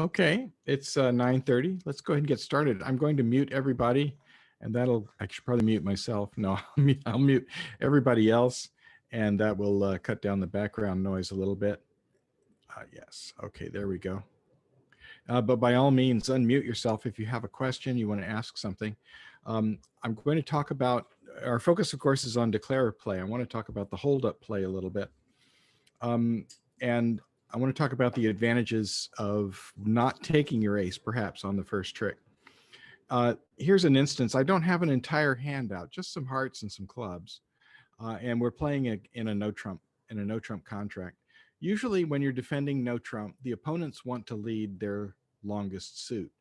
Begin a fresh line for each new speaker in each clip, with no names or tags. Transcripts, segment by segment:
Okay, it's 9:30. Let's go ahead and get started. I'm going to mute everybody, and I should probably mute myself. No, I'll mute everybody else, and that will cut down the background noise a little bit. Yes, okay, there we go. But by all means, unmute yourself if you have a question, you want to ask something. I'm going to talk about, our focus, of course, is on declare play. I want to talk about the hold-up play a little bit. And I want to talk about the advantages of not taking your ace, perhaps, on the first trick. Here's an instance. I don't have an entire handout, just some hearts and some clubs. And we're playing in a no trump contract. Usually when you're defending no trump, the opponents want to lead their longest suit,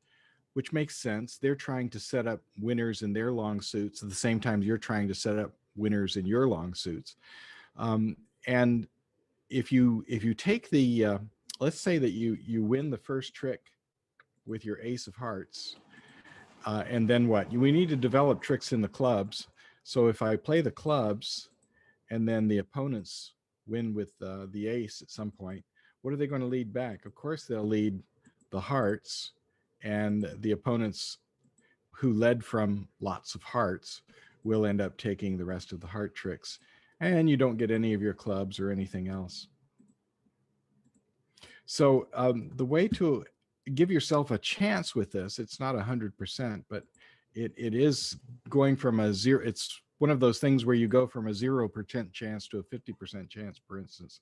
which makes sense. They're trying to set up winners in their long suits at the same time you're trying to set up winners in your long suits. And if you take the let's say that you win the first trick with your ace of hearts, and then what? We need to develop tricks in the clubs. So if I play the clubs and then the opponents win with the ace at some point, what are they going to lead back? Of course, they'll lead the hearts, and the opponents who led from lots of hearts will end up taking the rest of the heart tricks, and you don't get any of your clubs or anything else. So the way to give yourself a chance with this, it's not 100%, but it is going from a zero. It's one of those things where you go from a 0% chance to a 50% chance, for instance.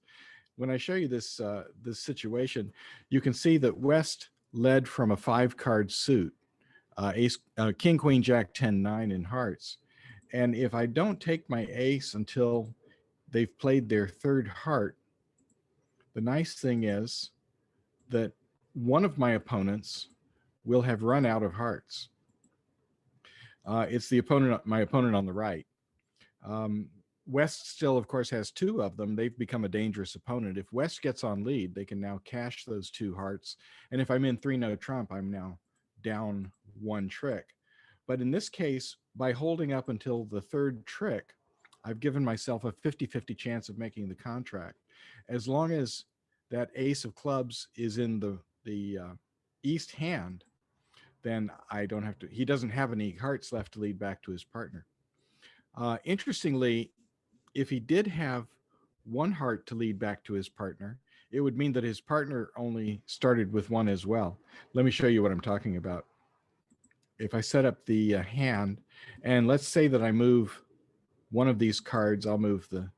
When I show you this this situation, you can see that West led from a 5-card suit, ace, king, queen, jack, 10, 9 in hearts. And if I don't take my ace until they've played their third heart, the nice thing is that one of my opponents will have run out of hearts. It's my opponent on the right. West still, of course, has 2 of them. They've become a dangerous opponent. If West gets on lead, they can now cash those 2 hearts. And if I'm in 3 no trump, I'm now down 1 trick. But in this case, by holding up until the third trick, I've given myself a 50-50 chance of making the contract. As long as that ace of clubs is in the east hand, then I don't have to, he doesn't have any hearts left to lead back to his partner. Interestingly, if he did have 1 heart to lead back to his partner, it would mean that his partner only started with 1 as well. Let me show you what I'm talking about. If I set up the hand, and let's say that I move one of these cards, I'll move the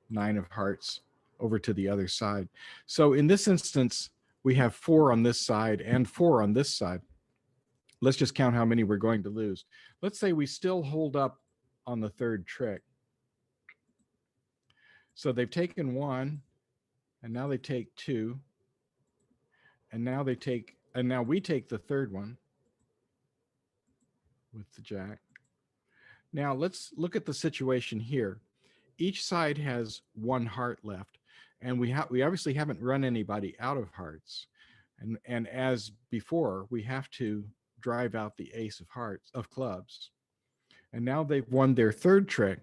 9 of hearts over to the other side. So in this instance, we have 4 on this side and 4 on this side. Let's just count how many we're going to lose. Let's say we still hold up on the third trick. So they've taken 1, and now they take 2, and now we take the third one with the jack. Now let's look at the situation here. Each side has 1 heart left, and we obviously haven't run anybody out of hearts. And as before, we have to drive out the ace of hearts, of clubs. And now they've won their third trick,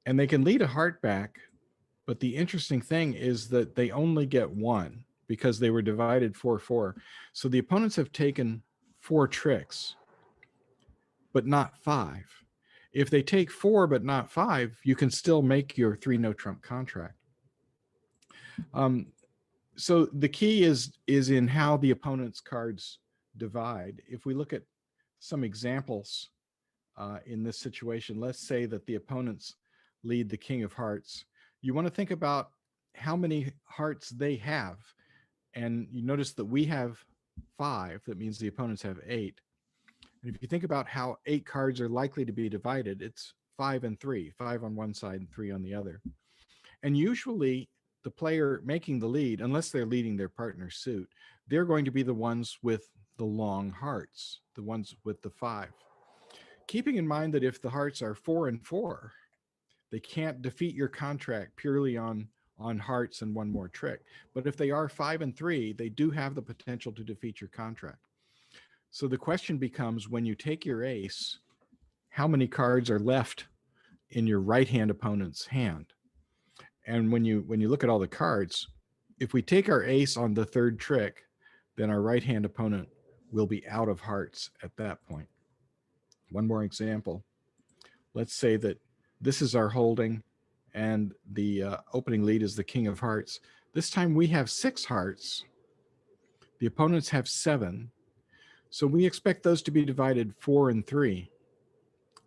and they can lead a heart back. But the interesting thing is that they only get 1 because they were divided 4-4. So the opponents have taken 4 tricks, but not 5. If they take 4 but not 5, you can still make your 3 no trump contract. So the key is in how the opponent's cards divide. If we look at some examples in this situation, let's say that the opponents lead the king of hearts. You want to think about how many hearts they have. And you notice that we have 5. That means the opponents have 8. And if you think about how 8 cards are likely to be divided, it's 5 and 3, 5 on one side and 3 on the other. And usually the player making the lead, unless they're leading their partner's suit, they're going to be the ones with the long hearts, the ones with the 5. Keeping in mind that if the hearts are 4 and 4, they can't defeat your contract purely on hearts and 1 more trick. But if they are 5 and 3, they do have the potential to defeat your contract. So the question becomes, when you take your ace, how many cards are left in your right-hand opponent's hand? And when you look at all the cards, if we take our ace on the third trick, then our right hand opponent will be out of hearts at that point. One more example. Let's say that this is our holding and the opening lead is the king of hearts. This time we have 6 hearts. The opponents have 7. So we expect those to be divided 4 and 3.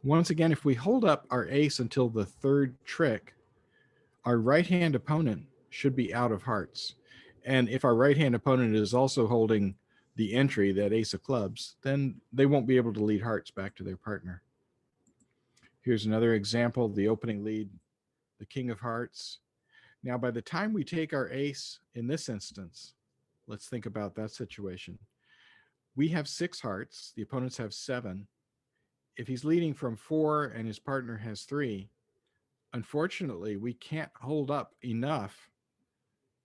Once again, if we hold up our ace until the 3rd trick, our right-hand opponent should be out of hearts. And if our right-hand opponent is also holding the entry, that ace of clubs, then they won't be able to lead hearts back to their partner. Here's another example, the opening lead, the king of hearts. Now, by the time we take our ace in this instance, let's think about that situation. We have 6 hearts, the opponents have 7. If he's leading from 4 and his partner has 3, unfortunately, we can't hold up enough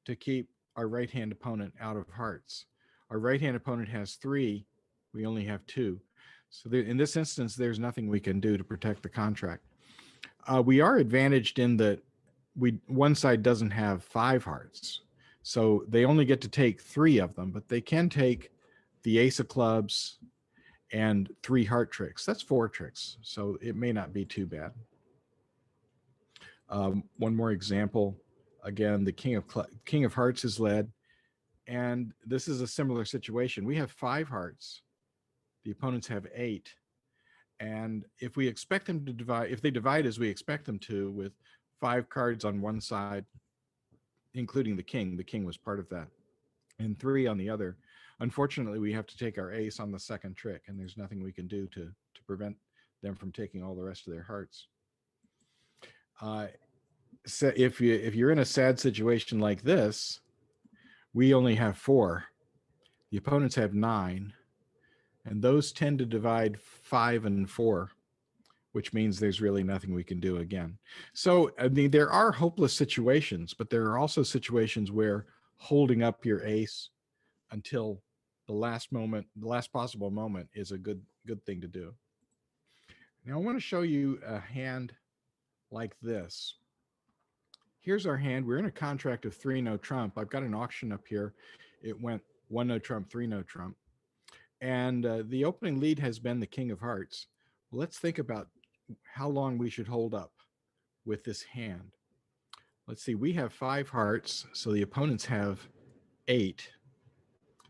to keep our right-hand opponent out of hearts. Our right-hand opponent has 3, we only have 2. So there, in this instance, there's nothing we can do to protect the contract. We are advantaged in that one side doesn't have 5 hearts. So they only get to take 3 of them, but they can take the ace of clubs and 3 heart tricks. That's 4 tricks. So it may not be too bad. One more example. Again, the king of hearts is led. And this is a similar situation. We have 5 hearts. The opponents have 8. And if we expect them to divide, if they divide as we expect them to, with 5 cards on one side, including the king was part of that, and 3 on the other, unfortunately, we have to take our ace on the 2nd trick, and there's nothing we can do to prevent them from taking all the rest of their hearts. So if you're in a sad situation like this, we only have 4. The opponents have 9. And those tend to divide 5 and 4, which means there's really nothing we can do again. So, I mean, there are hopeless situations, but there are also situations where holding up your ace until the last possible moment is a good thing to do. Now, I want to show you a hand like this. Here's our hand. We're in a contract of 3 no trump. I've got an auction up here. It went 1 no trump, 3 no trump. And the opening lead has been the king of hearts. Well, let's think about how long we should hold up with this hand. Let's see, we have 5 hearts, so the opponents have 8.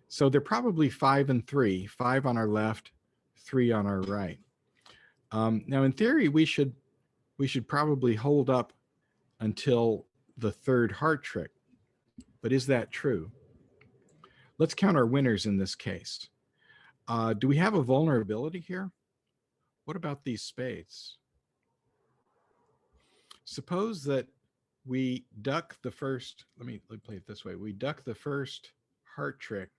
So they're probably 5 and 3, 5 on our left, 3 on our right. Now, in theory, we should probably hold up until the 3rd heart trick. But is that true? Let's count our winners in this case. Do we have a vulnerability here? What about these spades? Suppose that we duck the first, let me play it this way. We duck the first heart trick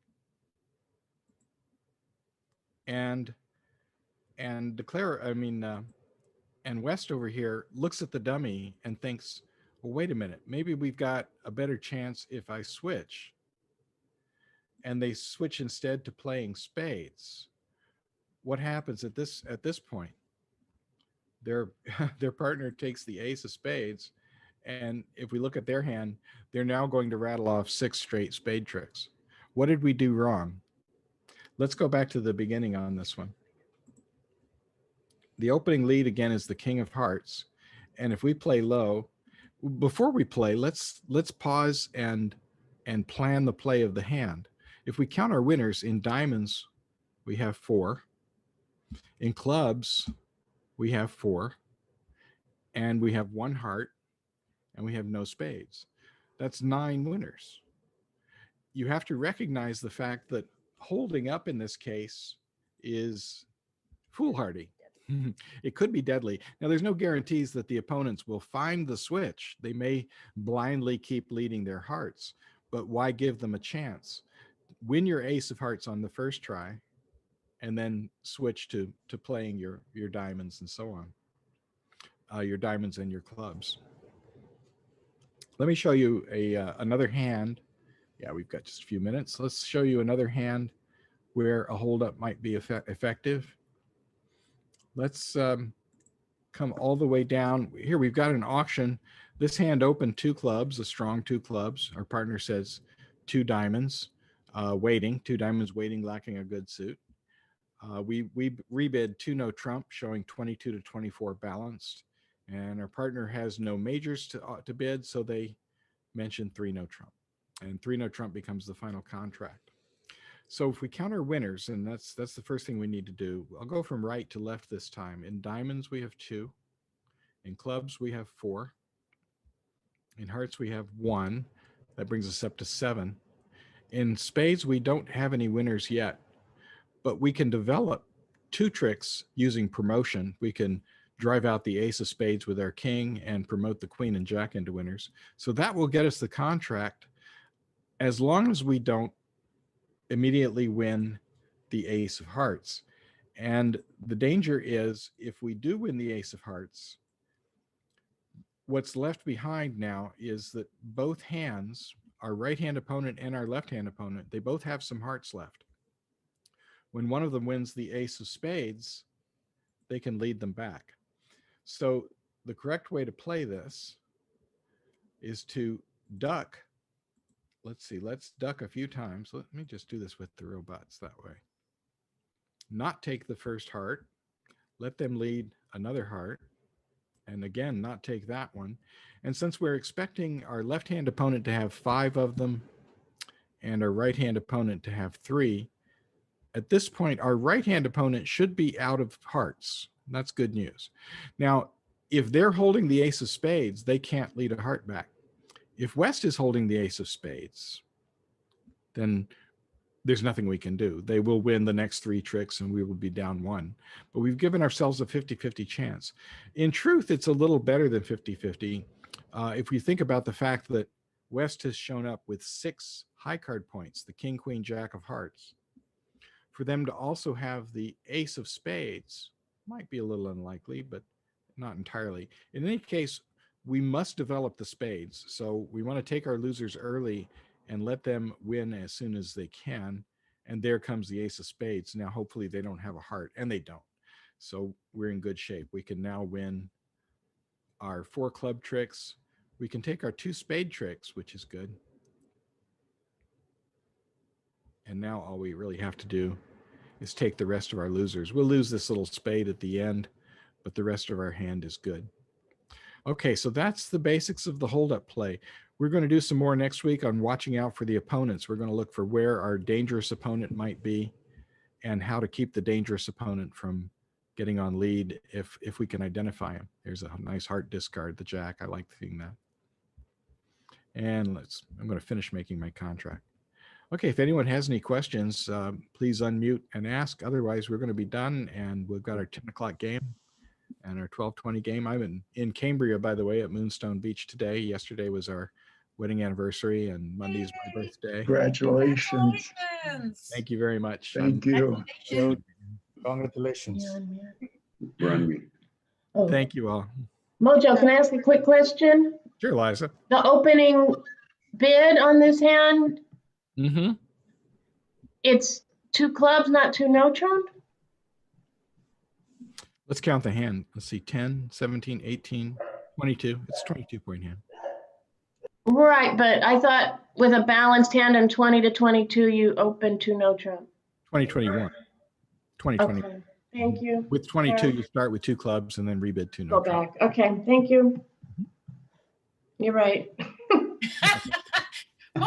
and declare, and West over here looks at the dummy and thinks, well, wait a minute, maybe we've got a better chance if I switch. And they switch instead to playing spades. What happens at this point? Their partner takes the ace of spades, and if we look at their hand, they're now going to rattle off 6 straight spade tricks. What did we do wrong? Let's go back to the beginning on this one. The opening lead again is the king of hearts, and if we play low, before we play, let's pause and plan the play of the hand. If we count our winners, in diamonds, we have 4. In clubs, we have 4. And we have 1 heart, and we have no spades. That's 9 winners. You have to recognize the fact that holding up in this case is foolhardy. It could be deadly. Now, there's no guarantees that the opponents will find the switch. They may blindly keep leading their hearts, but why give them a chance? Win your ace of hearts on the first try, and then switch to playing your diamonds and so on, your diamonds and your clubs. Let me show you another hand. Yeah, we've got just a few minutes. Let's show you another hand where a holdup might be effective. Let's come all the way down. Here we've got an auction. This hand opened 2 clubs, a strong 2 clubs. Our partner says 2 diamonds. waiting, 2 diamonds waiting, lacking a good suit. We rebid 2 no trump, showing 22 to 24 balanced, and our partner has no majors to bid, so they mentioned 3 no trump, and 3 no trump becomes the final contract. So if we count our winners, and that's the first thing we need to do. I'll go from right to left this time. In diamonds we have 2, in clubs we have 4, in hearts we have 1. That brings us up to 7. In spades we don't have any winners yet, but we can develop 2 tricks using promotion. We can drive out the ace of spades with our king and promote the queen and jack into winners. So that will get us the contract, as long as we don't immediately win the ace of hearts. And the danger is, if we do win the ace of hearts, what's left behind now is that both hands, our right hand opponent and our left hand opponent, they both have some hearts left. When one of them wins the ace of spades, they can lead them back. So the correct way to play this is to duck. Let's see, let's duck a few times. Let me just do this with the robots that way. Not take the first heart, let them lead another heart, and again, not take that one. And since we're expecting our left-hand opponent to have 5 of them and our right-hand opponent to have 3, at this point, our right-hand opponent should be out of hearts. That's good news. Now, if they're holding the ace of spades, they can't lead a heart back. If West is holding the ace of spades, then there's nothing we can do. They will win the next 3 tricks and we will be down 1. But we've given ourselves a 50-50 chance. In truth, it's a little better than 50-50. If we think about the fact that West has shown up with 6 high card points, the king, queen, jack of hearts. For them to also have the ace of spades might be a little unlikely, but not entirely. In any case, we must develop the spades. So we want to take our losers early and let them win as soon as they can. And there comes the ace of spades. Now, hopefully they don't have a heart, and they don't. So we're in good shape. We can now win our 4 club tricks. We can take our 2 spade tricks, which is good. And now all we really have to do is take the rest of our losers. We'll lose this little spade at the end, but the rest of our hand is good. Okay, so that's the basics of the hold-up play. We're going to do some more next week on watching out for the opponents. We're going to look for where our dangerous opponent might be and how to keep the dangerous opponent from getting on lead if we can identify him. There's a nice heart discard, the jack. I like seeing that. And I'm going to finish making my contract. Okay, if anyone has any questions, please unmute and ask. Otherwise, we're going to be done, and we've got our 10 o'clock game and our 12:20 game. I'm in Cambria, by the way, at Moonstone Beach today. Yesterday was our wedding anniversary, and Monday is my birthday.
Congratulations.
Thank you very much.
Thank you.
Congratulations.
Run.
Oh.
Thank you all.
Mojo, can I ask a quick question?
Sure, Liza.
The opening bid on this hand,
Mm-hmm.
it's 2 clubs, not 2 no trump?
Let's count the hand. Let's see, 10, 17, 18, 22. It's 22-point hand.
Right, but I thought with a balanced hand and 20 to 22, you open 2 no trump.
2021. 2020.
Okay, thank you.
With 22, you start with 2 clubs and then rebid 2 no
Go
trump.
back. Okay, thank you. You're right.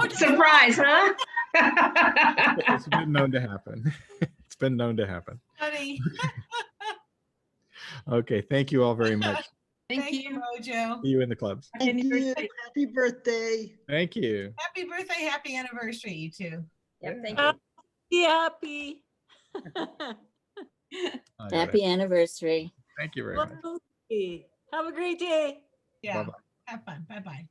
Surprise, huh?
It's been known to happen. It's been known to happen.
Funny.
Okay, thank you all very much.
Thank you, Mojo.
See you in the clubs.
Thank you.
Anniversary.
Happy birthday.
Thank you.
Happy birthday, happy anniversary, you two.
Yeah, thank
Yeah.
you.
Happy.
I got
Happy
it.
anniversary.
Thank you very much.
Have a great day.
Yeah,
Bye-bye.
have fun. Bye-bye.